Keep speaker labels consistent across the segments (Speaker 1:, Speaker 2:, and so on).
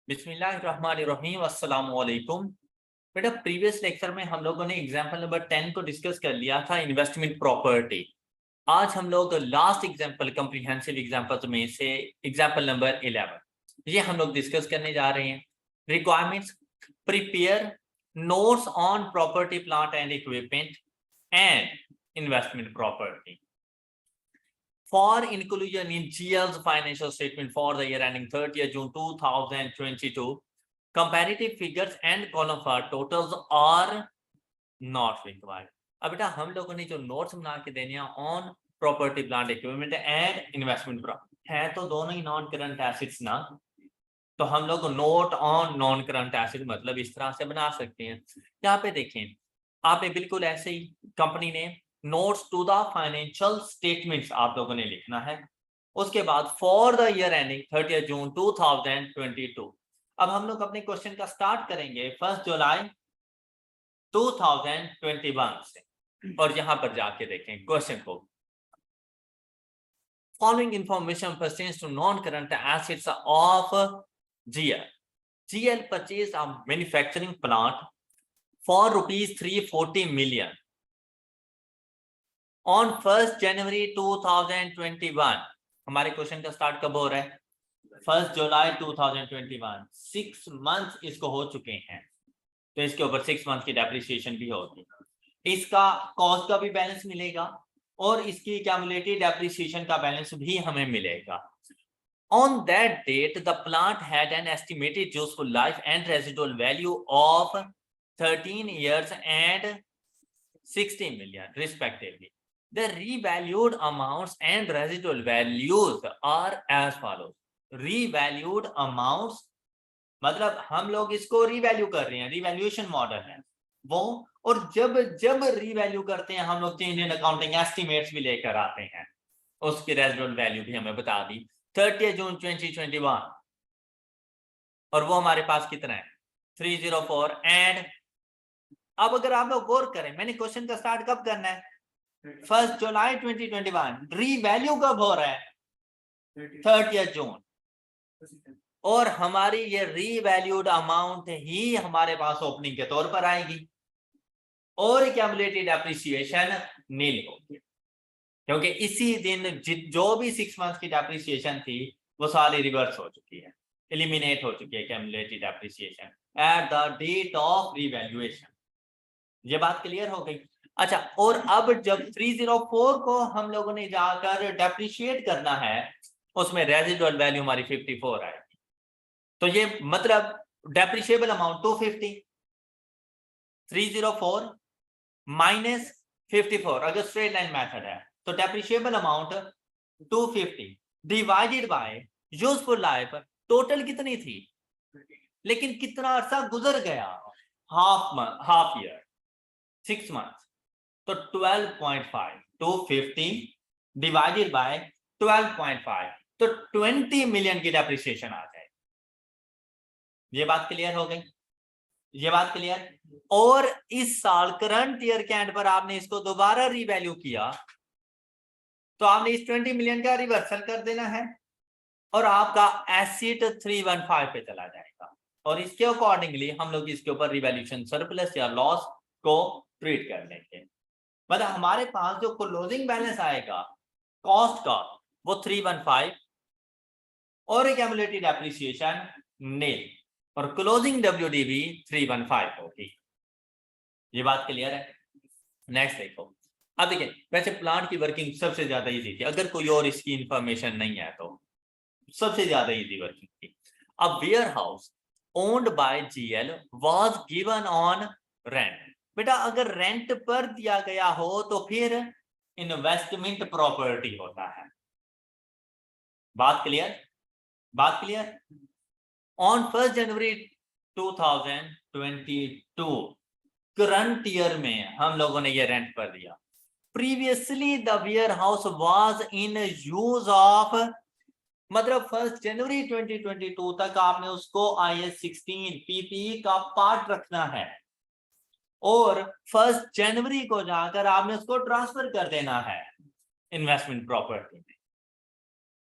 Speaker 1: बिस्मिल्लाहिर्रहमानिर्रहीम अस्सलामु अलैकुम। बेटा प्रीवियस लेक्चर में हम लोगों ने एग्जांपल नंबर 10 को डिस्कस कर लिया था, इन्वेस्टमेंट प्रॉपर्टी। आज हम लोग लास्ट एग्जांपल कॉम्प्रिहेंसिव एग्जांपल्स में से एग्जांपल नंबर 11 ये हम लोग डिस्कस करने जा रहे हैं। Requirements: prepare notes on property plant and equipment and investment property for inclusion in GL's financial statement for the year ending 30th June 2022. Comparative figures and column for totals are not required. अब बेटा हम लोगों ने जो notes बना के देने हैं on property plant equipment and investment है तो दोनों ही नॉन करंट एसेट्स ना, तो हम लोग note on non current asset मतलब इस तरह से बना सकते हैं। यहाँ पे देखें, आपने बिल्कुल ऐसे ही कंपनी ने notes to the financial statements आप लोगों ने लिखना है। उसके बाद for the year ending 30 June 2022। अब हम लोग अपने क्वेश्चन का स्टार्ट करेंगे 1 जुलाई 2021 से और यहां पर जाके देखें क्वेश्चन को। Following information pertains to non current assets of GL. GL purchased a manufacturing plant for rupees 340 million on 1st January 2021. हमारे क्वेश्चन का स्टार्ट कब हो रहा है? 1 जुलाई 2021। 6 मंथ्स इसको हो चुके हैं, तो इसके ऊपर 6 मंथ की डेप्रिसिएशन भी होगी। इसका कॉस्ट का भी बैलेंस मिलेगा और इसकी क्यूमुलेटिव डेप्रिसिएशन का बैलेंस भी हमें मिलेगा। On that date, the plant had an estimated useful life and residual value of 13 years and 60 million respectively. The revalued amounts and residual values are as follows. Revalued amounts मतलब हम लोग इसको revalue कर रहे हैं, रिवैल्यूएशन मॉडल है वो, और जब जब रिवैल्यू करते हैं हम लोग चेंज इन अकाउंटिंग एस्टिमेट्स भी लेकर आते हैं, उसकी रेजिडुअल वैल्यू भी हमें बता दी 30 जून 2021 और वो हमारे पास कितना है 304। एंड अब अगर आप लोग गौर करें, मैंने क्वेश्चन का स्टार्ट कब करना है 1 जुलाई 2021, रीवैल्यू कब हो रहा है 30 जून, और हमारी ये रीवैल्यूड अमाउंट ही हमारे पास ओपनिंग के तौर पर आएगी और क्यूमुलेटेड एप्रिसिएशन नील होगी, क्योंकि इसी दिन जो भी 6 मंथ की डेप्रिसिएशन थी वो सारी रिवर्स हो चुकी है, एलिमिनेट हो चुकी है accumulated depreciation at the date of revaluation. ये बात क्लियर हो गई? अच्छा, और अब जब 304 को हम लोगों ने जाकर डेप्रिशिएट करना है, उसमें रेजिडुअल वैल्यू हमारी 54 आएगी, तो ये मतलब डेप्रिशिएबल अमाउंट 250, 304 माइनस 54 अगर स्ट्रेट लाइन मेथड है तो depreciable amount 250 divided by useful life total कितनी थी, लेकिन कितना अरसा गुजर गया, हाफ ईयर 6 मंथ, तो 12.5 250 डिवाइडेड बाय 12.5 तो 20 मिलियन की डेप्रिसिएशन आ जाएगी। ये बात क्लियर हो गई? ये बात क्लियर? और इस साल करंट ईयर के एंड पर आपने इसको दोबारा रीवैल्यू किया तो आपने इस 20 मिलियन का रिवर्सल कर देना है और आपका एसेट 315 पे चला जाएगा, और इसके अकॉर्डिंगली हम लोग इसके ऊपर रिवैल्यूएशन सरप्लस या लॉस को ट्रीट कर लेंगे। मतलब हमारे पास जो क्लोजिंग बैलेंस आएगा कॉस्ट का वो 315 और एक्यूमुलेटेड एप्रिसिएशन नील और क्लोजिंग WDV 315 होगी। ये बात क्लियर है? नेक्स्ट देखो, अब देखिए वैसे प्लांट की वर्किंग सबसे ज्यादा इजी थी, अगर कोई और इसकी इंफॉर्मेशन नहीं है तो सबसे ज्यादा इजी वर्किंग थी। अब warehouse owned by GL was given on rent. बेटा अगर रेंट पर दिया गया हो तो फिर इन्वेस्टमेंट प्रॉपर्टी होता है। बात क्लियर? बात clear? On 1 January 2022 current year में हम लोगों ने ये रेंट पर दिया। Previously the warehouse was in use of, मतलब 1 जनवरी 2022 तक आपने उसको IS 16 PPE का पार्ट रखना है और 1 जनवरी को जाकर आपने उसको ट्रांसफर कर देना है इन्वेस्टमेंट प्रॉपर्टी में।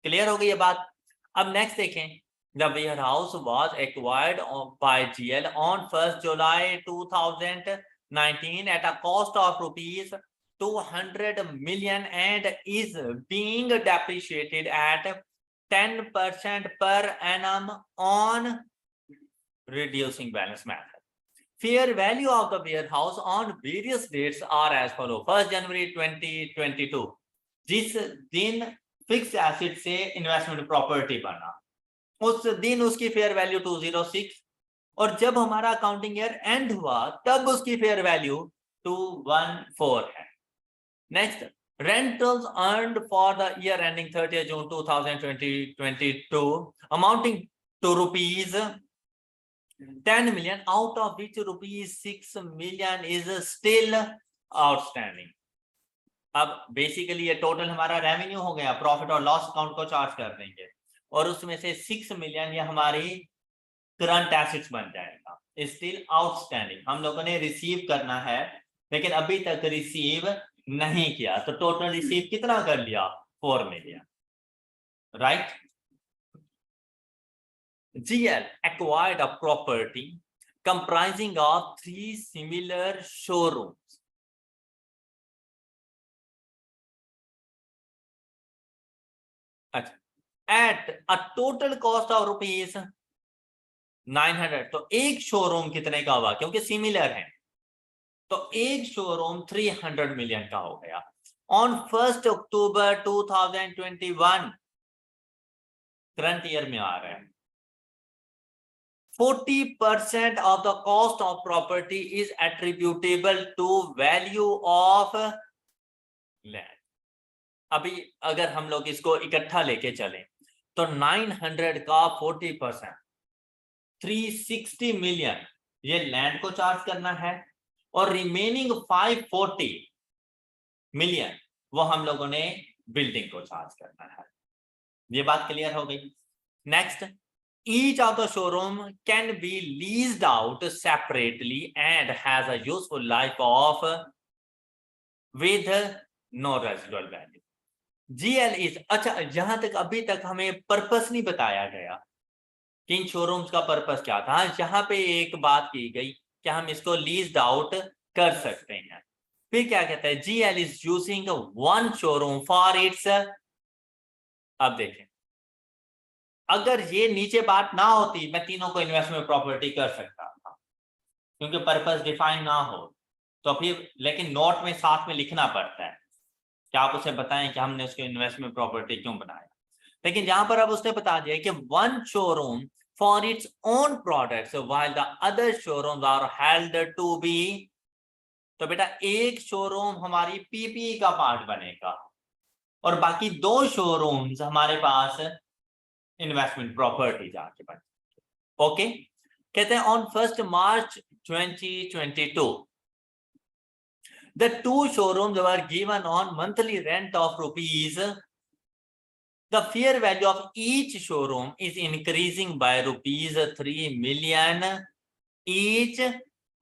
Speaker 1: क्लियर हो गई ये बात? अब नेक्स्ट देखें, The warehouse was acquired by GL on 1st July 2019 at a cost of rupees 200 million and is being depreciated at 10% per annum on reducing balance method. Fair value of the warehouse on various dates are as follow. 1st January 2022, जिस दिन fix asset से investment property बना उस दिन उसकी fair value 206, और जब हमारा अकाउंटिंग ईयर एंड हुआ तब उसकी फेयर वैल्यू 214 है. Next, rentals earned for the year ending 30th June 2022 amounting to rupees 10 million, out of which rupees 6 million is still outstanding. अब बेसिकली ये टोटल हमारा रेवेन्यू हो गया, प्रॉफिट और लॉस अकाउंट को चार्ज कर देंगे और उसमें से 6 मिलियन ये हमारी करंट एसेट्स बन जाएगा. स्टिल आउटस्टैंडिंग, हम लोगों ने रिसीव करना है लेकिन अभी तक रिसीव नहीं किया, तो टोटल रिसीव कितना कर लिया? 4 million, right. GL acquired a property comprising of 3 similar showrooms. At a total cost of rupees 900. तो एक शोरूम कितने का हुआ? क्योंकि सिमिलर है तो एक शोरूम 300 मिलियन का हो गया. On 1st October 2021, current year में आ रहा है, 40% of the cost of property is attributable to value of land. अभी अगर हम लोग इसको इकट्ठा लेके चलें तो 900 का 40% 360 मिलियन ये लैंड को चार्ज करना है और रिमेनिंग 540 मिलियन वो हम लोगों ने बिल्डिंग को चार्ज करना है. ये बात क्लियर हो गई. Next, each of the showroom can be leased out separately and has a useful life of with no residual value. GL is, अच्छा जहां तक अभी तक हमें पर्पस नहीं बताया गया कि इन शोरूम्स का पर्पस क्या था. यहाँ पे एक बात की गई कि हम इसको लीज्ड आउट कर सकते हैं. फिर क्या कहता है? GL is using one showroom for its. अब देखें, अगर ये नीचे बात ना होती मैं तीनों को इन्वेस्टमेंट प्रॉपर्टी कर सकता था क्योंकि पर्पस डिफाइन ना हो तो फिर, लेकिन नोट में साथ में लिखना पड़ता है कि आप उसे बताएं कि हमने उसको इन्वेस्टमेंट प्रॉपर्टी क्यों बनाया. लेकिन यहां पर अब उसने बता दिया कि one showroom for its own products while the other showrooms are held to be. तो बेटा एक शोरूम हमारी पीपी का पार्ट बनेगा और बाकी 2 शोरूम्स हमारे पास इन्वेस्टमेंट प्रॉपर्टी जाके बन. ओके, कहते हैं on 1st March 2022 the 2 showrooms were given on monthly rent of rupees. The fair value of each showroom is increasing by rupees 3 million each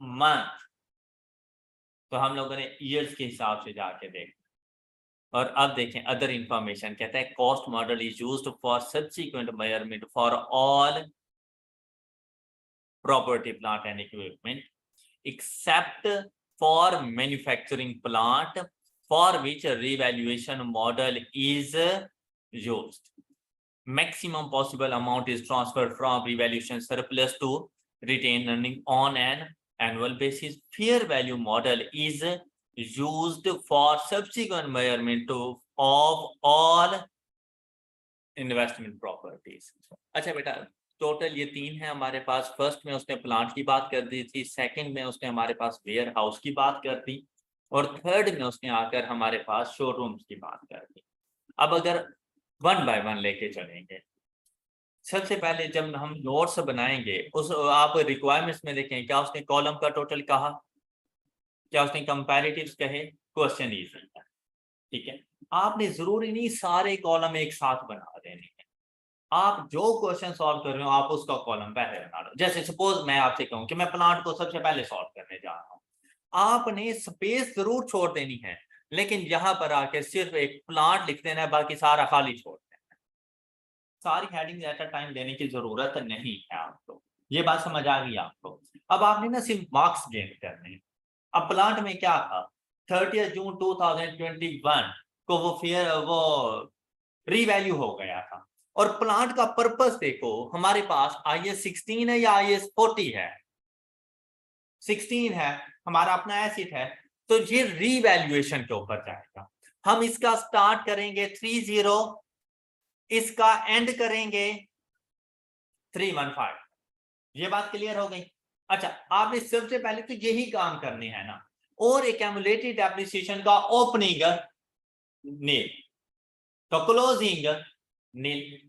Speaker 1: month. तो हम लोगों ने ईयर्स के हिसाब से जाके देख. और अब देखें अदर इंफॉर्मेशन, कहता है cost model is used for subsequent measurement for all property plant and equipment except for manufacturing plant for which a revaluation model is used. Maximum possible amount is transferred from revaluation surplus to retained earning on an annual basis. Fair value model is used for subsequent measurement of all investment properties. अच्छा बेटा, total ये 3 है हमारे पास. First में उसने plant की बात कर दी थी, सेकंड में उसने हमारे पास वेयर हाउस की बात कर दी और थर्ड में उसने आकर हमारे पास शोरूम्स की बात कर दी. अब अगर 1 बाय 1 लेके चलेंगे, सबसे पहले जब हम नोट्स बनाएंगे उस आप रिक्वायरमेंट्स में देखें क्या उसने कॉलम का टोटल कहा, क्या उसने कंपैरेटिव्स कहे, क्वेश्चन इजी है. ठीक है, आपने जरूरी नहीं सारे कॉलम एक साथ बना देने हैं. आप जो क्वेश्चन सॉल्व कर रहे हो आप उसका कॉलम पहले बना लो. जैसे सपोज मैं आपसे कहूं कि मैं प्लांट को सबसे पहले सॉल्व करने जा रहा हूं, आपने स्पेस जरूर छोड़ देनी है लेकिन यहां पर आके सिर्फ एक प्लांट लिख देना है, बाकी सारा खाली छोड़ देना है. सारी हेडिंग एट अ टाइम देने की जरूरत नहीं है आपको। ये बात समझ आ गई आपको। अब आपने ना सिर्फ मार्क्स गेन करने हैं। अब प्लांट में क्या था, 30 जून 2021 को वो रीवैल्यू हो गया था। और प्लांट का पर्पस देखो, हमारे पास IS 16 है या IS 40 है, 16 है, हमारा अपना एसिड है। तो ये रीवैल्यूएशन के ऊपर जाएगा। हम इसका स्टार्ट करेंगे 30, इसका एंड करेंगे 315। ये बात क्लियर हो गई। अच्छा, आपने सबसे पहले तो यही काम करने हैं ना। और एक्यूमुलेटेड डेप्रिसिएशन का ओपनिंग नील, तो क्लोजिंग नील।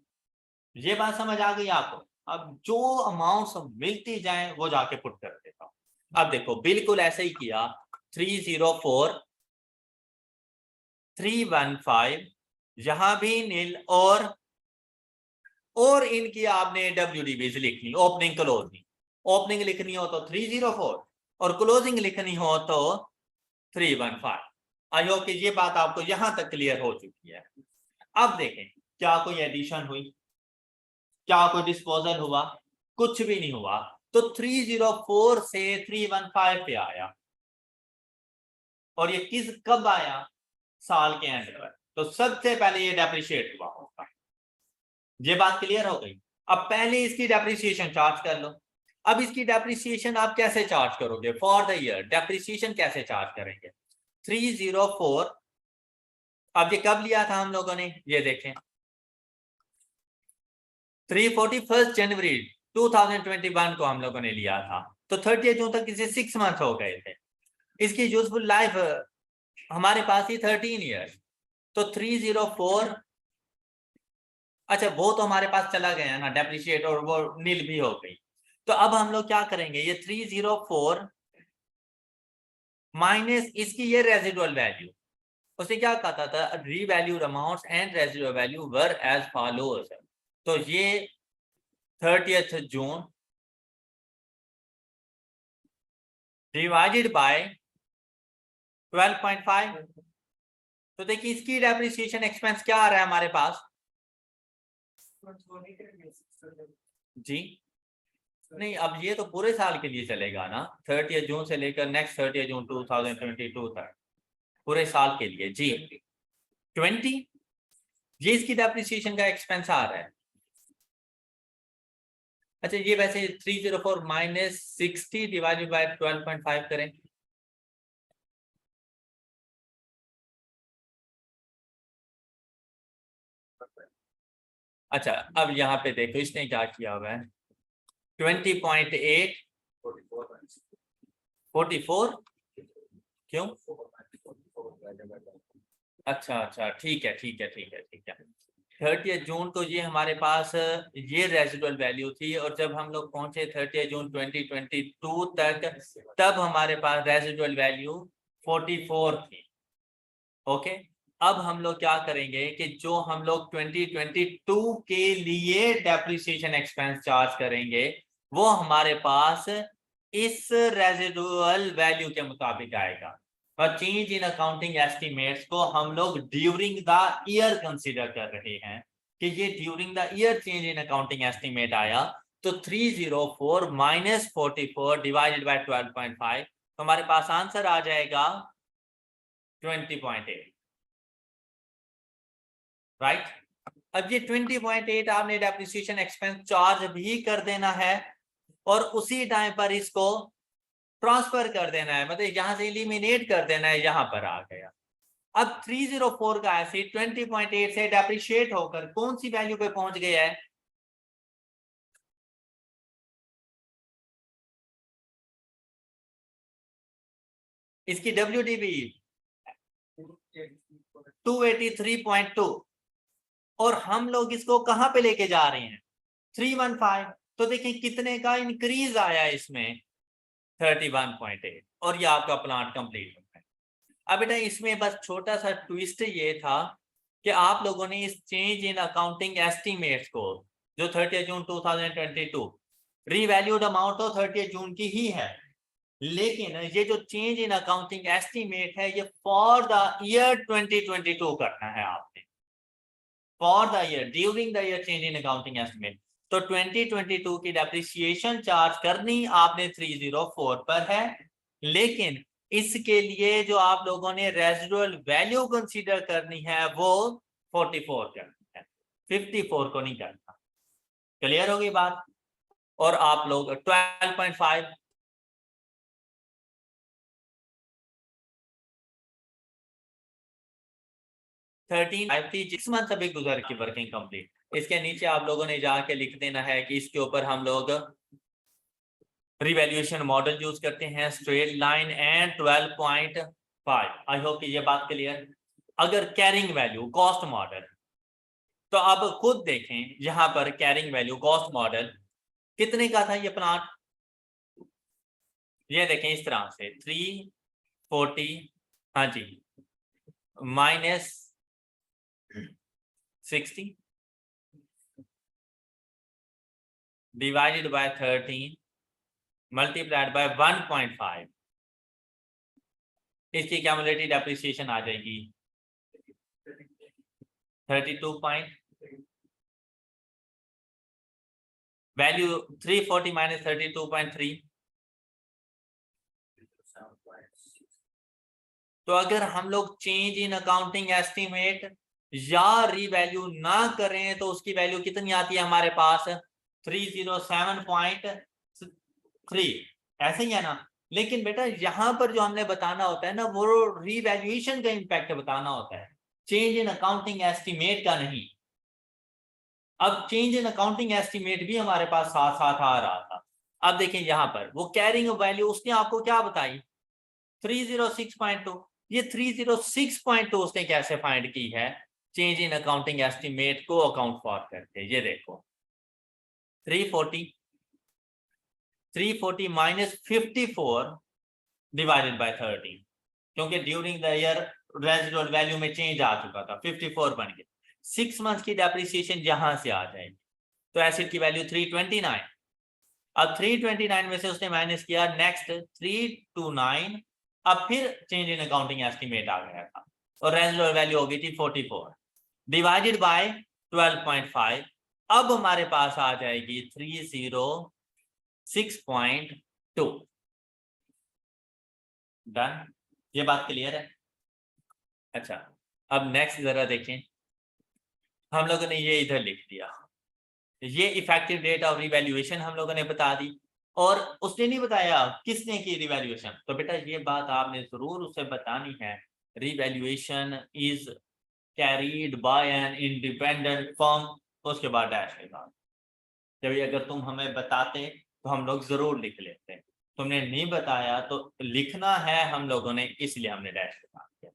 Speaker 1: ये बात समझ आ गई आपको। अब जो अमाउंट्स मिलती जाए वो जाके पुट कर देता हूं। अब देखो बिल्कुल ऐसे ही किया, 304 315 यहां भी नील, और इनकी आपने WDBs लिखनी, ओपनिंग क्लोजिंग। ओपनिंग लिखनी हो तो 304 और क्लोजिंग लिखनी हो तो 315। आई होप कि ये बात आपको यहां तक क्लियर हो चुकी है। अब देखें, क्या कोई एडिशन हुई, क्या कोई डिस्पोजल हुआ? कुछ भी नहीं हुआ। तो 304 से 315 पे आया, और ये कब आया? साल के एंड पर। तो सबसे पहले ये डेप्रिशिएट हुआ होगा। ये बात क्लियर हो गई। अब पहले इसकी डेप्रिसिएशन चार्ज कर लो। अब इसकी डेप्रिसिएशन आप कैसे चार्ज करोगे? फॉर द ईयर डेप्रिसिएशन कैसे चार्ज करेंगे? 304, अब ये कब लिया था हम लोगों ने, ये देखें, 341 जनवरी 2021 को हम लोगों ने लिया था। तो 30 जून तक इसे 6 मंथ हो गए थे। इसकी यूजफुल लाइफ हमारे पास ही 13 ईयर्स। तो 304, अच्छा वो तो हमारे पास चला गया ना डेप्रिशिएट, और वो नील भी हो गई। तो अब हम लोग क्या करेंगे, ये 304 माइनस इसकी ये रेजिडुअल वैल्यू, उसे क्या कहता था, revalued amounts and residual value were as follows. तो ये 30th जून डिवाइडेड बाय 12.5। तो देखिए इसकी डेप्रिसिएशन एक्सपेंस क्या आ रहा है हमारे पास जी। नहीं, अब ये तो पूरे साल के लिए चलेगा ना, 30 जून से लेकर नेक्स्ट 30 जून 2022 तक, पूरे साल के लिए जी। 20 ये इसकी डेप्रिसिएशन का एक्सपेंस आ रहा है। अच्छा, ये वैसे 304 माइनस 60 डिवाइडेड बाय 12.5 करें। अच्छा, अब यहाँ पे देखो इसने क्या किया हुआ है, 20.8 44, क्यों? अच्छा अच्छा, ठीक है ठीक है ठीक है ठीक है। 30 जून को ये हमारे पास ये रेजिडुअल वैल्यू थी, और जब हम लोग पहुंचे 30 जून 2022 तक, तब हमारे पास रेजिडुअल वैल्यू 44 थी। ओके, अब हम लोग क्या करेंगे कि जो हम लोग 2022 के लिए डेप्रिसिएशन एक्सपेंस चार्ज करेंगे, वो हमारे पास इस रेजिडुअल वैल्यू के मुताबिक आएगा। और चेंज इन अकाउंटिंग एस्टिमेट्स को हम लोग ड्यूरिंग द ईयर कंसीडर कर रहे हैं कि ये during the year change in accounting estimate आया। तो 304 माइनस 44 डिवाइडेड बाय 12.5, तो हमारे पास आंसर आ जाएगा 20.8, राइट। अब ये 20.8 आपने डेप्रिसिएशन एक्सपेंस चार्ज भी कर देना है, और उसी टाइम पर इसको ट्रांसफर कर देना है, मतलब यहां से एलिमिनेट कर देना है, यहां पर आ गया। अब 304 का एसिड 20.8 से डेप्रिशिएट होकर कौन सी वैल्यू पे पहुंच गया है? इसकी WDB 283.2, और हम लोग इसको कहां पे लेके जा रहे हैं? 315। तो देखिए कितने का इंक्रीज आया इसमें, 31.8, और ये आपका प्लांट कंप्लीट हो गया। अब बेटा इसमें बस छोटा सा ट्विस्ट ये था कि आप लोगों ने इस चेंज इन अकाउंटिंग एस्टिमेट्स को, जो 30 जून 2022 रीवैल्यूड अमाउंट तो 30 जून की ही है, लेकिन ये जो चेंज इन अकाउंटिंग एस्टिमेट है ये फॉर द ईयर 2022 करना है आपने। For the year during the year change in accounting estimate. तो 2022 की डेप्रिसिएशन चार्ज करनी आपने 304 पर है, लेकिन इसके लिए जो आप लोगों ने रेजिडुअल वैल्यू कंसीडर करनी है वो 44 करनी है, 54 को नहीं करना। क्लियर होगी बात? और आप लोग 12.5 6 मंथ अभी गुजर की वर्किंग कंप्लीट। इसके नीचे आप लोगों ने जाके लिख देना है कि इसके ऊपर हम लोग रिवैल्यूएशन मॉडल यूज करते हैं, straight line and 12.5। I hope कि ये बात क्लियर। अगर कैरिंग वैल्यू कॉस्ट मॉडल, तो अब खुद देखें यहां पर कैरिंग वैल्यू कॉस्ट मॉडल कितने का था ये प्लांट, ये देखें इस तरह से 340, हाँ जी, minus 60 divided by 13 multiplied by 1.5, इसकी क्यूमुलेटिव डेप्रिसिएशन आ जाएगी 32 पॉइंट, वैल्यू 340 माइनस 32.3। तो अगर हम लोग चेंज इन अकाउंटिंग एस्टिमेट या रीवैल्यू ना करें तो उसकी वैल्यू कितनी आती है हमारे पास, 307.3, ऐसे ही है ना। लेकिन बेटा यहां पर जो हमने बताना होता है ना वो रीवैल्यूएशन का इंपैक्ट बताना होता है, चेंज इन अकाउंटिंग एस्टिमेट का नहीं। अब चेंज इन अकाउंटिंग एस्टिमेट भी हमारे पास साथ साथ आ रहा था। अब देखें यहां पर वो कैरिंग वैल्यू उसने आपको क्या बताई, 306.2। ये 306.2 उसने कैसे फाइंड की है, चेंज इन अकाउंटिंग एस्टिमेट को अकाउंट फॉर करके। ये देखो 340 माइनस 54 डिवाइडेड बाय 13, क्योंकि during the year residual value में चेंज आ चुका था, 54 बन गया। 6 मंथ की डेप्रिसिएशन यहां से आ जाएगी, तो एसिड की वैल्यू 329। अब 329 में से उसने माइनस किया नेक्स्ट 329, अब फिर चेंज इन अकाउंटिंग एस्टिमेट आ गया था और रेजिडुअल वैल्यू हो गई थी 44 डिवाइडेड बाय 12.5। अब हमारे पास आ जाएगी 306.2। डन, ये बात क्लियर है? अच्छा, अब नेक्स्ट जरा देखें, हम लोगों ने ये इधर लिख दिया, ये इफेक्टिव डेट ऑफ रिवैल्यूएशन हम लोगों ने बता दी, और उसने नहीं बताया किसने की रिवैल्यूएशन। तो बेटा ये बात आपने जरूर उसे बतानी है, revaluation is carried bye an independent firm, उसके बाद डैश के बाद। जब अगर तुम हमें बताते तो हम लोग जरूर लिख लेते, तुमने नहीं बताया तो लिखना है हम लोगों ने, इसलिए हमने डैश के बाद किया।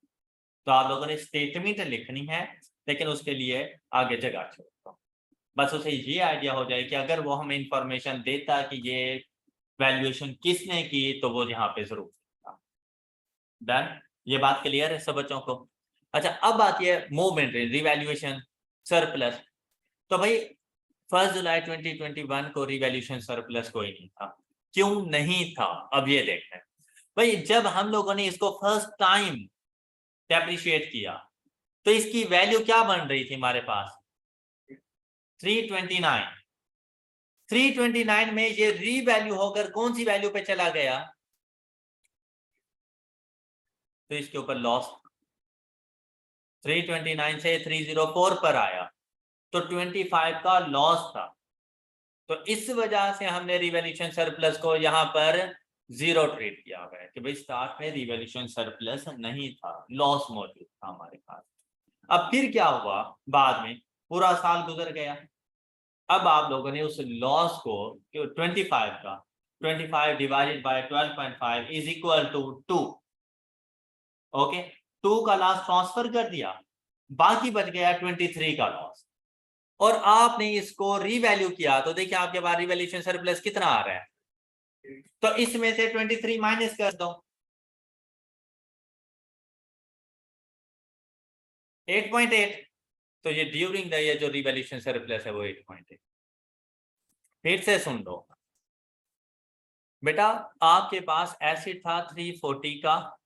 Speaker 1: तो आप लोगों ने स्टेटमेंट लिखनी है, लेकिन उसके लिए आगे जगह छोड़ दो, बस उसे ये आइडिया हो जाए कि अगर वो हमें इंफॉर्मेशन देता कि ये वैल्यूएशन किसने की तो वो यहाँ पे जरूर। डन, ये बात क्लियर है सब बच्चों को? अच्छा, अब आती है मूवमेंट रिवैल्यूएशन सरप्लस। तो भाई 1 जुलाई 2021 को रिवैल्यूएशन सरप्लस कोई नहीं था। क्यों नहीं था, अब ये देखते हैं। भाई जब हम लोगों ने इसको फर्स्ट टाइम डेप्रिशिएट किया तो इसकी वैल्यू क्या बन रही थी हमारे पास, 329। 329 में ये रीवैल्यू होकर कौन सी वैल्यू पे चला गया, तो इसके ऊपर लॉस 329 से 304 पर आया, तो 25 का लॉस था। तो इस वजह से हमने रिवैल्यूएशन सरप्लस को यहाँ पर जीरो ट्रीट किया हुआ है कि भाई स्टार्ट में रिवैल्यूएशन सरप्लस नहीं था, लॉस मौजूद था हमारे पास। अब फिर क्या हुआ, बाद में पूरा साल गुजर गया, अब आप लोगों ने उस लॉस को 25 का 25 divided by 12.5 is equal to 2, okay, 2 का लॉस ट्रांसफर कर दिया, बाकी बच गया 23 का लॉस, और आपने इसको रीवैल्यू किया तो देखिए आपके पास रिवैल्यूएशन सरप्लस कितना आ रहा है, तो इसमें से 23 माइनस कर दो, 8.8। तो ये ड्यूरिंग द ईयर जो रिवैल्यूएशन सरप्लस है वो 8.8। फिर से सुन लो बेटा, आपके पास एसिड था 340 का,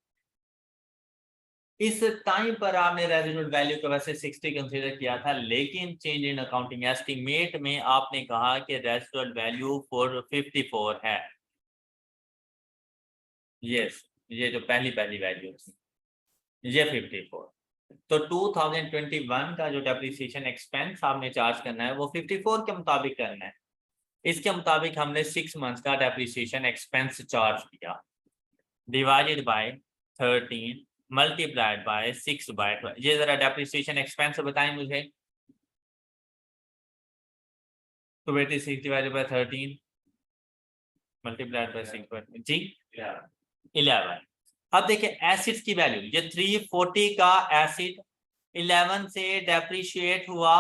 Speaker 1: इस टाइम पर आपने रेजिडुअल वैल्यू को वैसे 60 कंसीडर किया था, लेकिन चेंज इन अकाउंटिंग एस्टीमेट में आपने कहा कि रेजिडुअल वैल्यू फॉर 54 है। यस, ये जो पहली वैल्यू थी ये 54। तो 2021 का जो डेप्रिसिएशन एक्सपेंस आपने चार्ज करना है वो 54 के मुताबिक करना है। इसके मुताबिक हमने 6 मंथ्स का डेप्रिसिएशन एक्सपेंस चार्ज किया, डिवाइडेड बाय 13 मल्टीप्लाइड बाय 6/12। ये जरा डेप्रिसिएशन एक्सपेंस बताएं मुझे। तो 86 डिवाइडेड बाय 13 मल्टीप्लाइड बाय 6/12 जी 11। अब देखिए एसिड्स की वैल्यू, ये 340 का एसिड 11 से डेप्रिशिएट हुआ,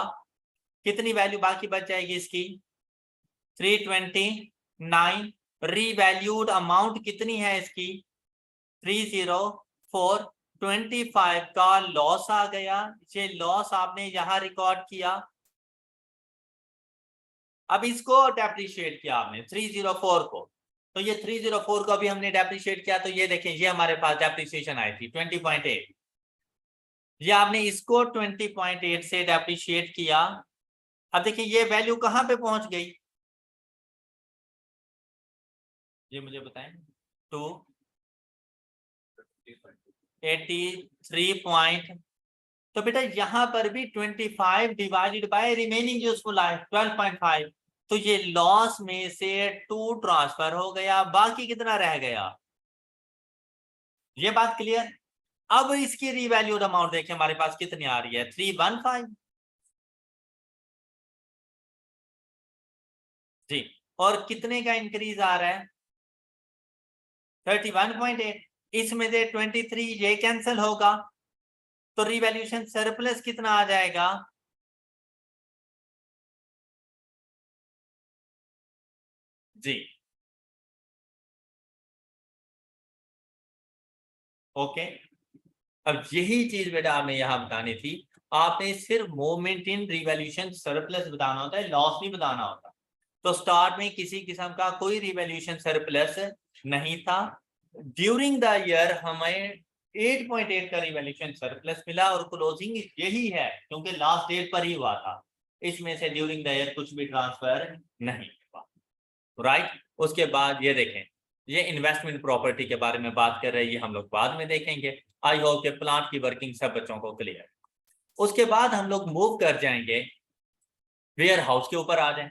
Speaker 1: कितनी वैल्यू बाकी बच जाएगी इसकी 329। रीवैल्यूड अमाउंट कितनी है इसकी 304। 25 का लॉस आ गया, ये लॉस आपने यहां रिकॉर्ड किया। अब इसको डेप्रिशिएट किया आपने 304 को, तो ये 304 को अभी हमने डेप्रिशिएट किया, तो ये देखें ये हमारे पास डेप्रिशिएशन आई थी 20.8। ये आपने इसको 20.8 से डेप्रिशिएट किया। अब देखिए ये वैल्यू कहां पे पहुंच गई, ये मुझे बताएं। 283 पॉइंट। तो बेटा यहां पर भी 25 divided bye remaining useful life 12.5, तो ये लॉस में से 2 ट्रांसफर हो गया, बाकी कितना रह गया, ये बात क्लियर। अब इसकी रीवैल्यूड अमाउंट देखें हमारे पास कितनी आ रही है 315 जी, और कितने का इंक्रीज आ रहा है 31.8। इसमें से 23 ये कैंसिल होगा, तो रीवैल्यूएशन सरप्लस कितना आ जाएगा जी। ओके, अब यही चीज बेटा आपने यहां बतानी थी। आपने सिर्फ मूवमेंट इन रिवैल्यूएशन सरप्लस बताना होता है, लॉस नहीं बताना होता। तो स्टार्ट में किसी किस्म का कोई रिवैल्यूएशन सरप्लस नहीं था। ड्यूरिंग द ईयर हमें 8.8 का रिवैल्यूएशन सरप्लस मिला, और क्लोजिंग यही है क्योंकि लास्ट डेट पर ही हुआ था, इसमें से ड्यूरिंग द ईयर कुछ भी ट्रांसफर नहीं हुआ, राइट। उसके बाद ये देखें, ये इन्वेस्टमेंट प्रॉपर्टी के बारे में बात कर रहे हैं, ये हम लोग बाद में देखेंगे। आई होप के प्लांट की वर्किंग सब बच्चों को क्लियर। उसके बाद हम लोग मूव कर जाएंगे वेयर हाउस के ऊपर आ जाए।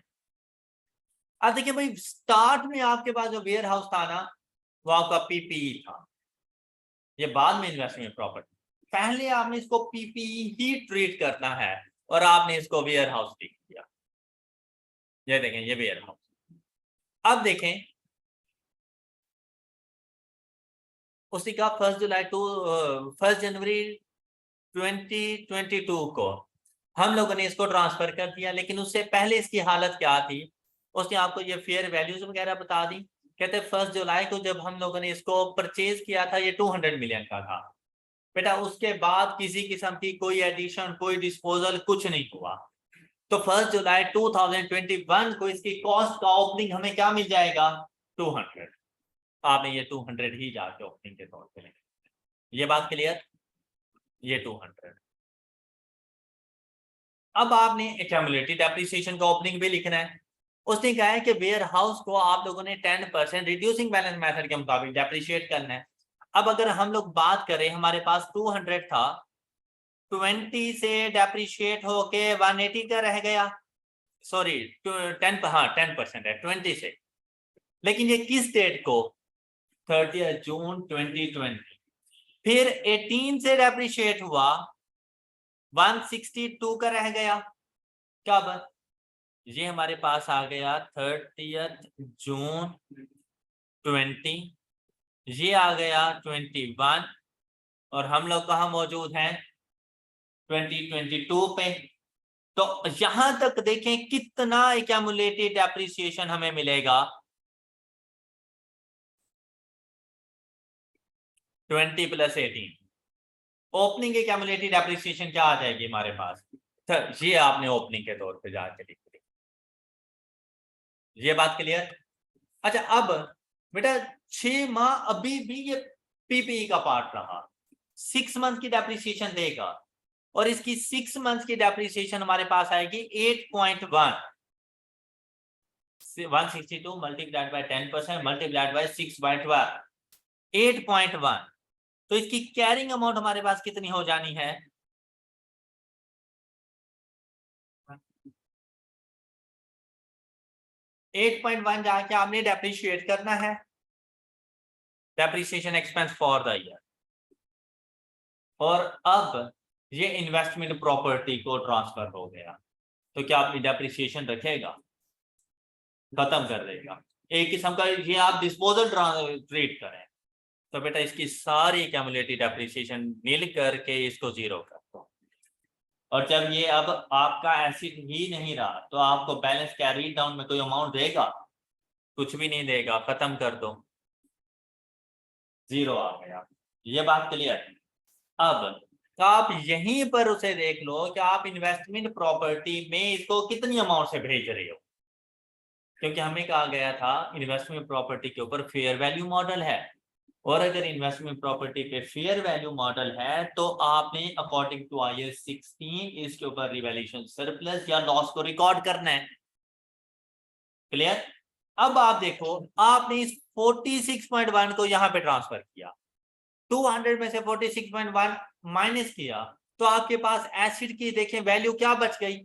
Speaker 1: अब देखिए भाई स्टार्ट में आपके पास जो वेयर हाउस था ना वो आपका पीपीई था, ये बाद में इन्वेस्टमेंट प्रॉपर्टी। पहले आपने इसको पीपीई ही ट्रीट करना है और आपने इसको वेयर हाउस ट्रीट किया। ये देखें ये वेयर हाउस। अब देखें उसी का 1 जनवरी 2022 को हम लोगों ने इसको ट्रांसफर कर दिया, लेकिन उससे पहले इसकी हालत क्या थी, उसने आपको ये फेयर वैल्यूज वगैरह बता दी। कहते 1 जुलाई को जब हम लोगों ने इसको परचेज किया था ये 200 मिलियन का था बेटा, उसके बाद किसी किस्म की कोई एडिशन कोई डिस्पोजल कुछ नहीं हुआ। तो 1 जुलाई 2021 को इसकी कॉस्ट का ओपनिंग हमें क्या मिल जाएगा 200। आपने ये 200 ही जाके ओपनिंग के तौर पे ये बात क्लियर, ये 200। अब आपने एक्यूमुलेटेड डेप्रिसिएशन का ओपनिंग भी लिखना है। उसने कहा है कि वेयर हाउस को आप लोगों ने 10% रिड्यूसिंग बैलेंस मेथड के मुताबिक डेप्रिशिएट करना है। अब अगर हम लोग बात करें हमारे पास 200 था, 20 से डेप्रिशिएट होके 180 का रह गया, सॉरी 10, हाँ 10% है 20 से, लेकिन ये किस डेट को 30 जून 2020। फिर 18 से डेप्रिशिएट हुआ 162 का रह गया, कब ये हमारे पास आ गया 30 जून 20, ये आ गया 21, और हम लोग कहाँ मौजूद हैं 2022 पे। तो यहां तक देखें कितना एक्यूमुलेटेड डेप्रिसिएशन हमें मिलेगा 20 + 18। ओपनिंग एक्यूमुलेटेड डेप्रिसिएशन क्या आ जाएगी हमारे पास, तो ये आपने ओपनिंग के तौर पे जाके लिख दी, ये बात क्लियर। अच्छा अब बेटा 6 माह अभी भी ये पीपीई का पार्ट रहा, 6 मंथ की डेप्रिसिएशन देगा और इसकी 6 मंथ की डेप्रिसिएशन हमारे पास आएगी 8.1। 162 मल्टीप्लाइड बाय 10% मल्टीप्लाइड बाय 6/12 8.1। तो इसकी कैरिंग अमाउंट हमारे पास कितनी हो जानी है? एट पॉइंट वन जाके आपने डेप्रिशिएट करना है, depreciation expense for the year. और अब ये इन्वेस्टमेंट प्रॉपर्टी को ट्रांसफर हो गया, तो क्या अपनी डेप्रिसिएशन रखेगा? खत्म कर देगा। एक किस्म का ये आप डिस्पोजल ट्रीट करें, तो बेटा इसकी सारी क्यूमुलेटिव डेप्रिसिएशन मिल करके इसको जीरो कर दो। और जब ये अब आपका एसिड ही नहीं रहा तो आपको बैलेंस कैरी डाउन में कोई अमाउंट देगा? कुछ भी नहीं देगा, खत्म कर दो, जीरो आ गया। ये बात क्लियर है? अब तो आप यहीं पर उसे देख लो कि आप इन्वेस्टमेंट प्रॉपर्टी में इसको कितनी अमाउंट से भेज रहे हो, क्योंकि हमें कहा गया था इन्वेस्टमेंट प्रॉपर्टी के ऊपर फेयर वैल्यू मॉडल है, और अगर इन्वेस्टमेंट प्रॉपर्टी पे फेयर वैल्यू मॉडल है तो आपने अकॉर्डिंग टू IAS 16 इसके ऊपर रिवैल्यूएशन सरप्लस या लॉस को रिकॉर्ड करना है। क्लियर? अब आप देखो, आपने इस 46.1 को यहां पे ट्रांसफर किया, 200 में से 46.1 माइनस किया, तो आपके पास एसिड की देखें वैल्यू क्या बच गई?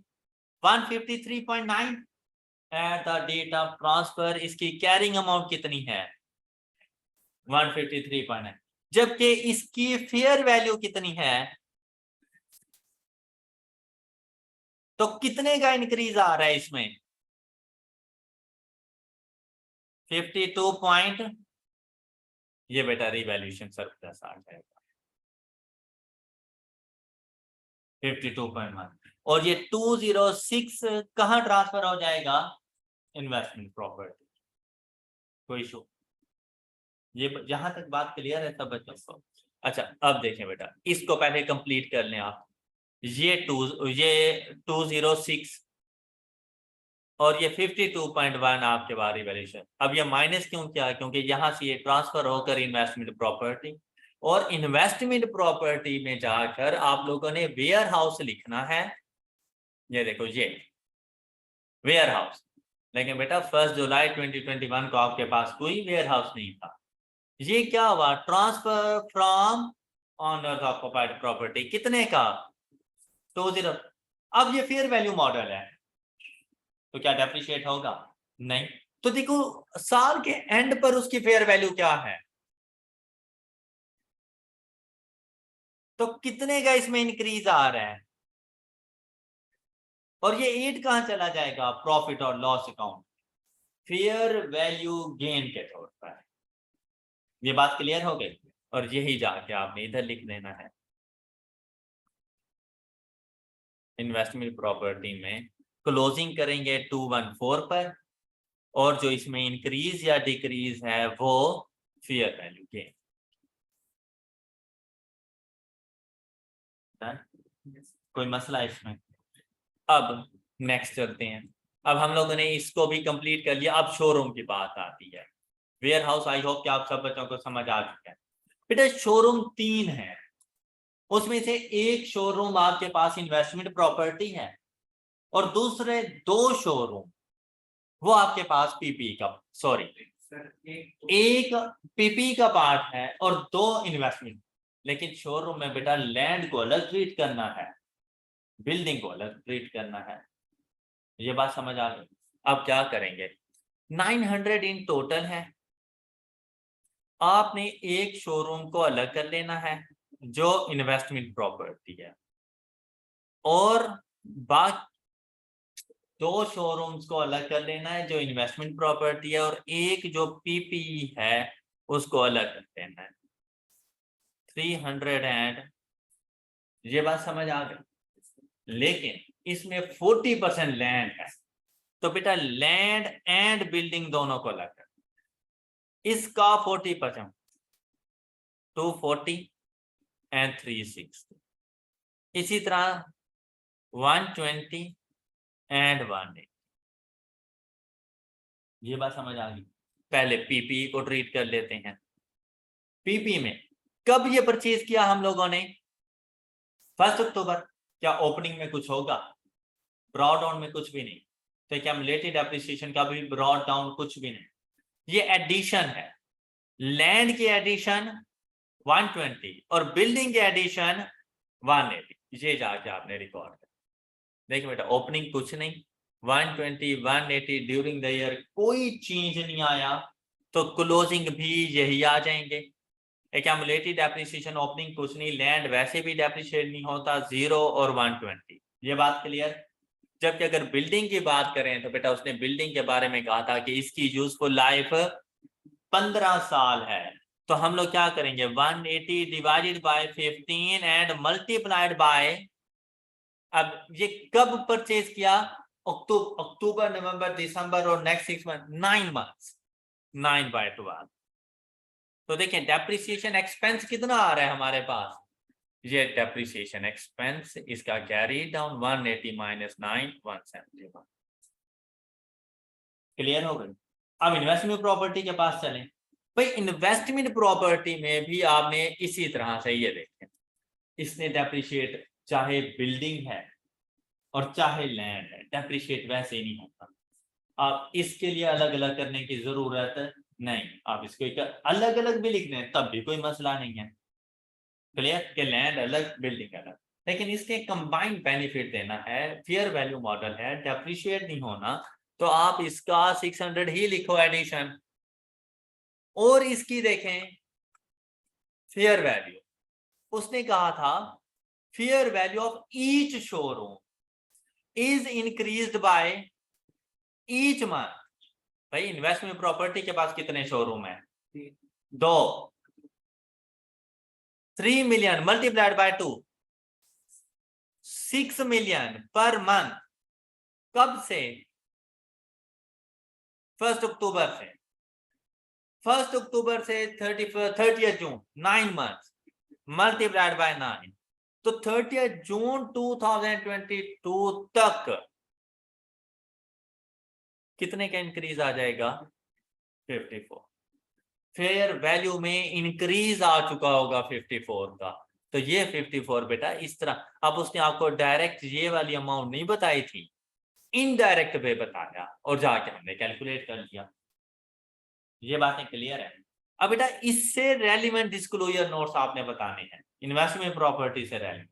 Speaker 1: 153.9। At the date of transfer इसकी कैरिंग अमाउंट कितनी है? 153.9। जबकि इसकी फेयर वैल्यू कितनी है? तो कितने का इंक्रीज आ रहा है इसमें? 52 पॉइंट, ये बेटा रिवैल्यूएशन सरप्लस आ जाएगा 52.1। और ये 206 कहां ट्रांसफर हो जाएगा? Investment property. कोई इशू? ये जहां तक बात क्लियर है सब बच्चों को? अच्छा, अब देखें बेटा, इसको पहले कंप्लीट कर लें आप। ये 206 और ये 52.1 आपके बाद रिवैल्यूएशन। अब ये माइनस क्यों किया? क्योंकि यहां से ये ट्रांसफर होकर इन्वेस्टमेंट प्रॉपर्टी, और इन्वेस्टमेंट प्रॉपर्टी में जाकर आप लोगों ने वेयर हाउस लिखना है। ये देखो, ये वेयर हाउस, लेकिन बेटा 1 जुलाई 2021 को आपके पास कोई वेयर हाउस नहीं था। ये क्या हुआ? Transfer from honours occupied property, कितने का? 20। अब ये फेयर वैल्यू मॉडल है, तो क्या डेप्रिशिएट होगा? नहीं। तो देखो साल के एंड पर उसकी फेयर वैल्यू क्या है, तो कितने का इसमें इंक्रीज आ रहा है? और ये 8 कहां चला जाएगा? प्रॉफिट और loss account, fair value gain के तौर पर। ये बात क्लियर हो गई? और यही जाके आपने इधर लिख देना है, इन्वेस्टमेंट प्रॉपर्टी में क्लोजिंग करेंगे 214 पर, और जो इसमें इंक्रीज या डिक्रीज है वो फेयर वैल्यू गेन। कोई मसला इसमें? अब नेक्स्ट चलते हैं। अब हम लोगों ने इसको भी कंप्लीट कर लिया, अब शोरूम की बात आती है। वेयर हाउस आई होप कि आप सब बच्चों को समझ आ चुका है। बेटा शोरूम 3 है, उसमें से एक शोरूम आपके पास इन्वेस्टमेंट प्रॉपर्टी है और दूसरे 2 शोरूम वो आपके पास पीपी का, सॉरी, एक पीपी का पार्ट है और 2 इन्वेस्टमेंट। लेकिन शोरूम में बेटा लैंड को अलग ट्रीट करना है, बिल्डिंग को अलग ट्रीट करना है। ये बात समझ आ गई? अब क्या करेंगे? 900 इन टोटल है, आपने एक शोरूम को अलग कर लेना है जो इन्वेस्टमेंट प्रॉपर्टी है, और बाकी 2 शोरूम्स को अलग कर लेना है जो इन्वेस्टमेंट प्रॉपर्टी है, और एक जो पीपी है उसको अलग कर देना है 300 एंड। ये बात समझ आ गई? लेकिन इसमें 40% लैंड है, तो बेटा लैंड एंड बिल्डिंग दोनों को अलग कर, इसका 40%, 240 एंड 360। इसी तरह 120 एंड 180। ये बात समझ आ गई? पहले पीपी को ट्रीट कर लेते हैं। पीपी में कब ये परचेज किया हम लोगों ने? 1 अक्टूबर। क्या ओपनिंग में कुछ होगा? ब्रॉड डाउन में कुछ भी नहीं। तो एक्यूमुलेटेड डेप्रिसिएशन का भी ब्रॉड डाउन कुछ भी नहीं, ये एडिशन है। लैंड की एडिशन 120 और बिल्डिंग की एडिशन 180, ये जाके आपने रिकॉर्ड कर। देखिए बेटा, ओपनिंग कुछ नहीं, 120 180 ड्यूरिंग द ईयर कोई चेंज नहीं आया, तो क्लोजिंग भी यही आ जाएंगे। एक्यूमुलेटेड डेप्रिसिएशन ओपनिंग कुछ नहीं, लैंड वैसे भी डेप्रिशिएट नहीं होता, 0 और 120, ये बात क्लियर। जबकि अगर बिल्डिंग की बात करें तो बेटा उसने बिल्डिंग के बारे में कहा था कि इसकी यूजफुल लाइफ 15 साल है। तो हम लोग क्या करेंगे, 180 divided by 15 and multiplied by, अब ये कब परचेज किया? अक्टूबर नवंबर दिसंबर और नेक्स्ट 6 मंथ, 9 मंथ्स, 9/12। तो देखिए डेप्रिसिएशन एक्सपेंस कितना आ रहा है हमारे पास, ये डेप्रिसिएशन एक्सपेंस इसका कैरी डाउन 180 माइनस 9 171। क्लियर हो गई? अब इन्वेस्टमेंट प्रॉपर्टी के पास चलें। भाई इन्वेस्टमेंट प्रॉपर्टी में भी आपने इसी तरह से ये देखें, इसने डेप्रिशिएट, चाहे बिल्डिंग है और चाहे लैंड है, डेप्रिशिएट वैसे ही नहीं होता। आप इसके लिए अलग अलग करने की जरूरत नहीं, आप इसको अलग अलग भी लिख दें तब भी कोई मसला नहीं है। क्लियर के लैंड अलग बिल्डिंग अलग, लेकिन इसके कंबाइंड बेनिफिट देना है, फेयर वैल्यू मॉडल है, डेप्रिशिएट नहीं होना, तो आप इसका 600 ही लिखो एडिशन। और इसकी देखें फेयर वैल्यू, उसने कहा था fair value of each showroom is increased by each month. भाई इन्वेस्टमेंट प्रॉपर्टी के पास कितने शोरूम है? 2। 3 million multiplied by 2, 6 million per month. कब से? 1 अक्टूबर से। 1 अक्टूबर से 30 जून, 9 मंथ मल्टीप्लाइड बाय 9, तो 30 जून 2022 तक कितने का इंक्रीज आ जाएगा? 54। फेयर वैल्यू में इंक्रीज आ चुका होगा 54 का, तो ये 54 बेटा इस तरह। अब उसने आपको डायरेक्ट ये वाली अमाउंट नहीं बताई थी, इनडायरेक्ट वे बताया और जाके हमने कैलकुलेट कर लिया। ये बातें क्लियर है? अब बेटा इससे रेलिवेंट डिस्क्लोजर नोट्स आपने बताने हैं, इन्वेस्टमेंट प्रॉपर्टी से रेलिवेंट।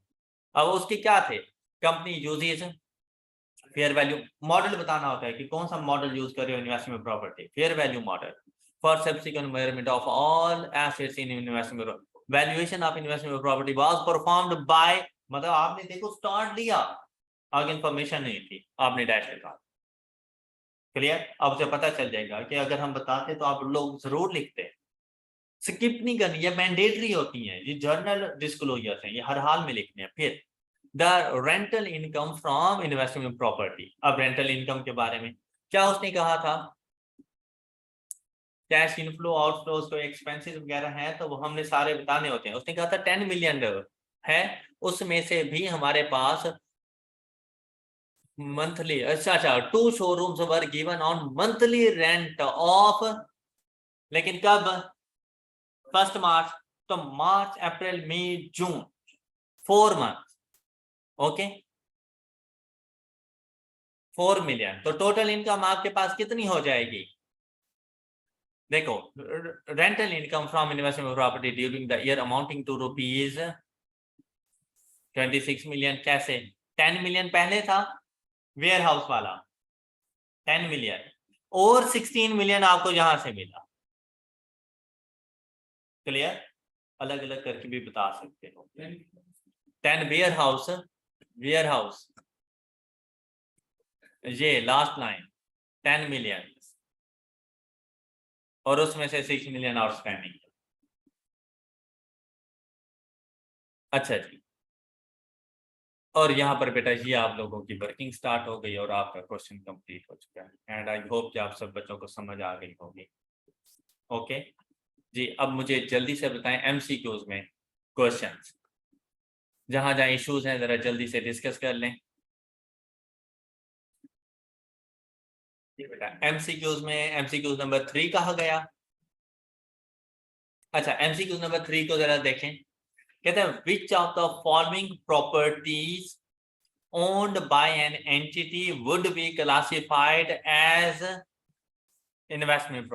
Speaker 1: अब उसके क्या थे? Company uses, fair value model बताना होता है कि कौन सा मॉडल यूज कर रहे हो investment property, fair value model for subsequent measurement of all assets in investment, valuation of investment property was performed by, मतलब आपने देखो स्टार्ट लिया, आगे इंफॉर्मेशन नहीं थी, आपने डैश लिखा। क्लियर? अब से पता चल जाएगा कि अगर हम बताते तो आप लोग जरूर लिखते, स्किप नहीं करनी, ये मैंडेटरी होती है, ये जर्नल डिस्क्लोजर्स हैं, ये हर हाल में लिखने हैं। फिर the rental income from investment property, अब रेंटल इनकम के बारे में क्या उसने कहा था? कैश इनफ्लो आउटफ्लोज को एक्सपेंसेस वगैरह हैं तो वो हमने सारे बताने होते हैं। उसने कहा था 10 मिलियन है, उसमें से भी हमारे पास मंथली, अच्छा 2 showrooms were given on monthly rent of, लेकिन कब? 1 मार्च, तो March April May June, 4 month. Okay 4 million, तो टोटल इनकम आपके पास कितनी हो जाएगी? देखो rental income from investment property during the year amounting to rupees 26 million. कैसे? 10 मिलियन पहले था वेयर हाउस वाला, 10 मिलियन और 16 मिलियन आपको यहां से मिला। क्लियर? अलग अलग करके भी बता सकते हो। 10 वेयर हाउस, ये लास्ट लाइन 10 मिलियन और उसमें से 6 मिलियन आउटस्टैंडिंग। अच्छा जी, और यहाँ पर बेटा ये आप लोगों की वर्किंग स्टार्ट हो गई और आपका क्वेश्चन कंप्लीट हो चुका है एंड आई होप कि आप सब बच्चों को समझ आ गई होगी। ओके जी, अब मुझे जल्दी से बताएं एमसीक्यूज में क्वेश्चंस, जहां जहां इश्यूज हैं जरा जल्दी से डिस्कस कर लें। बेटा एमसीक्यूज में एमसीक्यूज नंबर 3 कहा गया, अच्छा, एमसीक्यू नंबर 3 को जरा देखें। कहते हैं which of the following properties owned by an entity would be classified as investment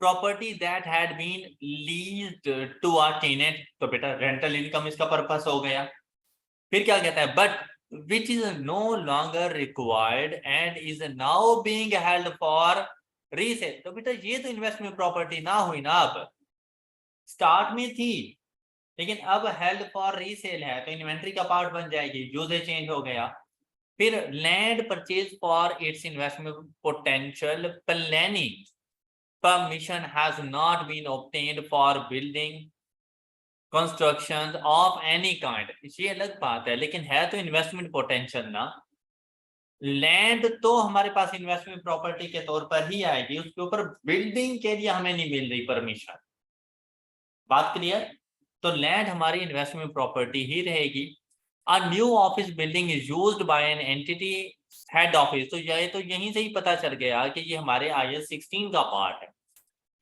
Speaker 1: property that had been leased to a tenant। तो बेटा रेंटल इनकम इसका पर्पस हो गया। फिर क्या कहता है, but which is no longer required and is now being held for resale। तो बेटा ये तो इन्वेस्टमेंट प्रॉपर्टी ना हुई ना, अब स्टार्ट में थी लेकिन अब हेल्ड फॉर रीसेल है तो इन्वेंट्री का पार्ट बन जाएगी, यूजेज चेंज हो गया। फिर land purchase for its investment potential planning permission has not been obtained for building construction of any kind. ये अलग बात है, लेकिन है तो इन्वेस्टमेंट पोटेंशियल ना। लैंड तो हमारे पास इन्वेस्टमेंट प्रॉपर्टी के तौर पर ही आएगी, उसके ऊपर बिल्डिंग के लिए हमें नहीं मिल रही परमिशन। बात क्लियर? तो लैंड हमारी इन्वेस्टमेंट प्रॉपर्टी ही रहेगी। A new office building is used by an entity head office. तो यहीं से ही पता चल गया कि ये हमारे IAS 16 का पार्ट है।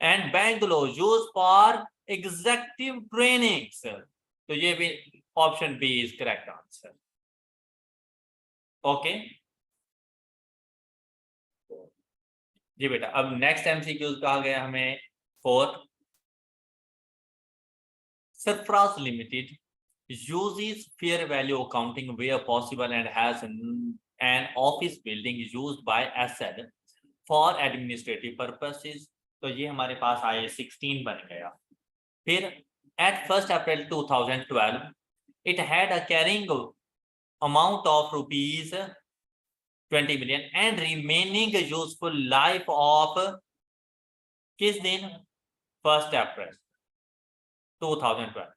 Speaker 1: And Bangalore use for executive trainings. तो ये भी option B is correct answer. Okay जी बेटा, अब नेक्स्ट MCQ कहा गया हमें 4th। Surface Limited uses fair value accounting where possible and has an office building used by asset for administrative purposes। तो ये हमारे पास IAS 16 बन गया। फिर at 1st April 2012 it had a carrying amount of rupees 20 million and remaining useful life of किस दिन? 1st April 2012।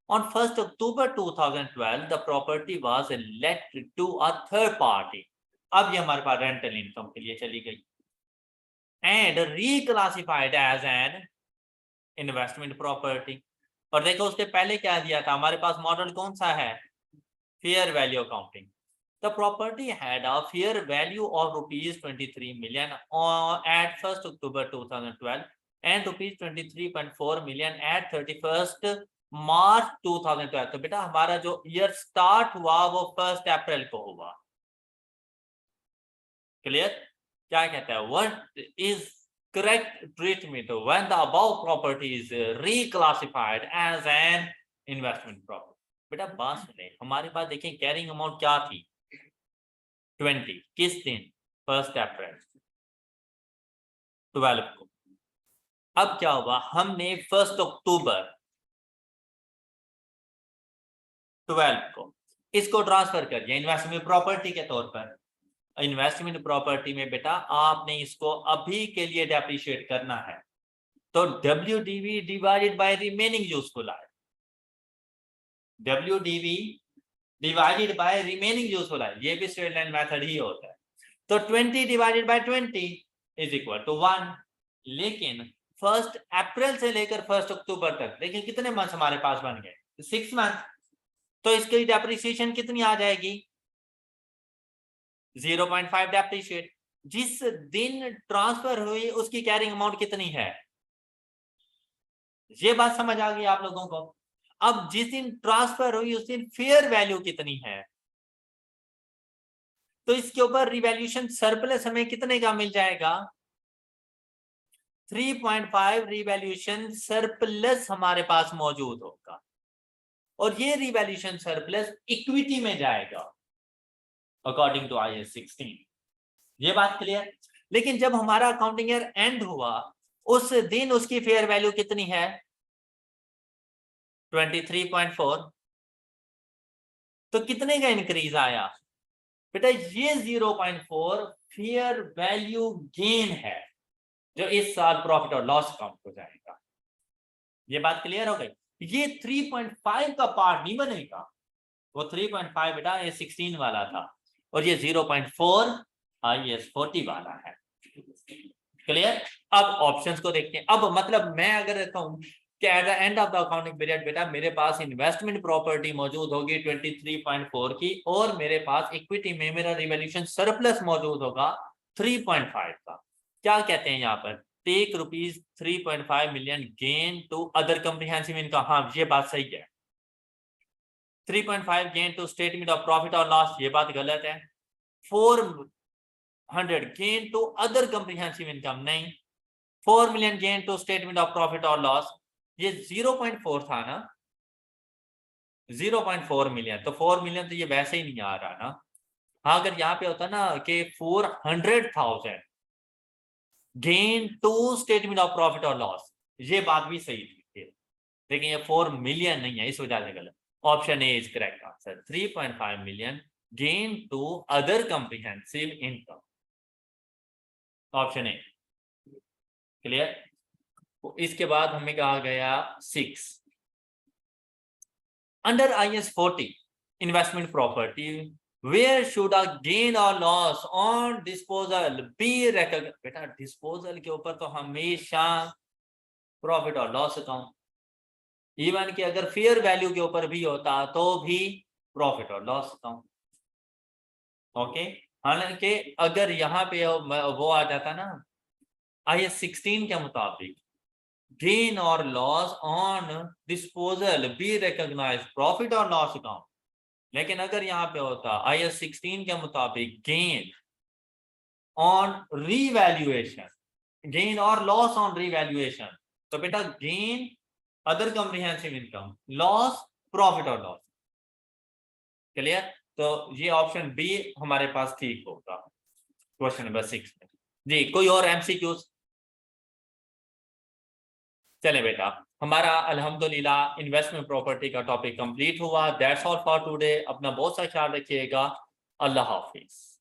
Speaker 1: On 1st October 2012, the property was let to a third party। अब ये हमारे पास रेंटल इनकम के लिए चली गई and reclassified as an investment property। और देखो उसके पहले क्या दिया था, हमारे पास मॉडल कौन सा है? Fair value accounting. The property had a fair value of rupees 23 million at 1st October 2012 and rupees 23.4 million at 31st March 2012। तो बेटा हमारा जो ईयर स्टार्ट हुआ वो 1st अप्रैल को हुआ। क्लियर? क्या कहता है, what is correct treatment when the above property is reclassified as an investment property. बेटा बात सुने, हमारे पास देखें कैरिंग अमाउंट क्या थी? 20। किस दिन? 1st अप्रैल 12 को। अब क्या हुआ, हमने 1st अक्टूबर 12 को इसको ट्रांसफर कर दिया इन्वेस्टमेंट प्रॉपर्टी के तौर पर। इन्वेस्टमेंट प्रॉपर्टी में बेटा आपने इसको अभी के लिए डेप्रिशिएट करना है, तो WDV divided by remaining useful life. WDV divided by remaining useful life, ये भी स्ट्रेट लाइन मेथड ही होता है। तो 20 divided by 20 is equal to 1। लेकिन 1st अप्रैल से लेकर 1st अक्टूबर तक देखिए कितने मंथ हमारे पास बन गए? 6 मंथ। तो इसकी डेप्रिसिएशन कितनी आ जाएगी? 0.5 डेप्रिशिएट। जिस दिन ट्रांसफर हुई उसकी कैरिंग अमाउंट कितनी है? ये बात समझ आ गई आप लोगों को? अब जिस दिन ट्रांसफर हुई उस दिन फेयर वैल्यू कितनी है, तो इसके ऊपर रिवैल्यूएशन सरप्लस हमें कितने का मिल जाएगा? 3.5 रिवैल्यूएशन सरप्लस हमारे पास मौजूद होगा और ये रिवैल्यूएशन सरप्लस इक्विटी में जाएगा अकॉर्डिंग टू IAS 16। ये बात क्लियर? लेकिन जब हमारा अकाउंटिंग ईयर एंड हुआ उस दिन उसकी फेयर वैल्यू कितनी है? 23.4। तो कितने का इंक्रीज आया बेटा? ये 0.4 फेयर वैल्यू गेन है जो इस साल प्रॉफिट और लॉस अकाउंट हो जाएगा। ये बात क्लियर हो गई? ये 3.5 का पार्ट नहीं बनेगा, वो 3.5 बेटा ये 16 वाला था और ये 0.4 IAS 40 वाला है। क्लियर? अब ऑप्शंस को देखते हैं। अब मतलब मैं अगर कहूं कि at the end of the accounting period बेटा मेरे पास इन्वेस्टमेंट प्रॉपर्टी मौजूद होगी 23.4 की और मेरे पास इक्विटी में मेरा रिवैल्यूएशन सरप्लस मौजूद होगा 3.5 का। क्या कहते हैं यहाँ पर? Take rupees 3.5 million gain to other comprehensive income. हाँ, ये बात सही है। 3.5 gain to statement of profit और लॉस, ये बात गलत है। 400 gain to other comprehensive income, नहीं। 4 million gain to statement of profit और लॉस, ये 0.4 था ना, 0.4 million, तो 4 million तो ये वैसे ही नहीं आ रहा ना। हाँ, अगर यहाँ पे होता ना कि 400,000 gain to statement of profit और लॉस, ये बात भी सही थी, लेकिन ये 4 million नहीं है, इस वजह से गलत। Option A is correct answer, 3.5 million gain to other comprehensive income, option A. Clear? तो इसके बाद हमें कहा गया 6 under IAS 40 investment property, where should a gain or loss on disposal be recognized? बेटा डिस्पोजल के ऊपर तो हमेशा प्रॉफिट और लॉस अकाउंट, इवन कि अगर फेयर वैल्यू के ऊपर भी होता तो भी प्रॉफिट और लॉस अकाउंट। ओके, हालांकि अगर यहाँ पे वो आ जाता ना IAS 16 के मुताबिक, गेन और loss on disposal be recognise profit और लॉस अकाउंट, लेकिन अगर यहाँ पे होता IAS 16 के मुताबिक गेन ऑन रीवैल्यूएशन, गेन और लॉस ऑन रीवैल्यूएशन, तो बेटा gain other comprehensive income, loss profit और लॉस। क्लियर? तो ये ऑप्शन बी हमारे पास ठीक होगा क्वेश्चन नंबर 6 में। जी, कोई और MCQs? चले बेटा, हमारा अल्हम्दुलिल्लाह इन्वेस्टमेंट प्रॉपर्टी का टॉपिक कंप्लीट हुआ। That's all for today. अपना बहुत सा ख्याल रखिएगा। अल्लाह हाफिज।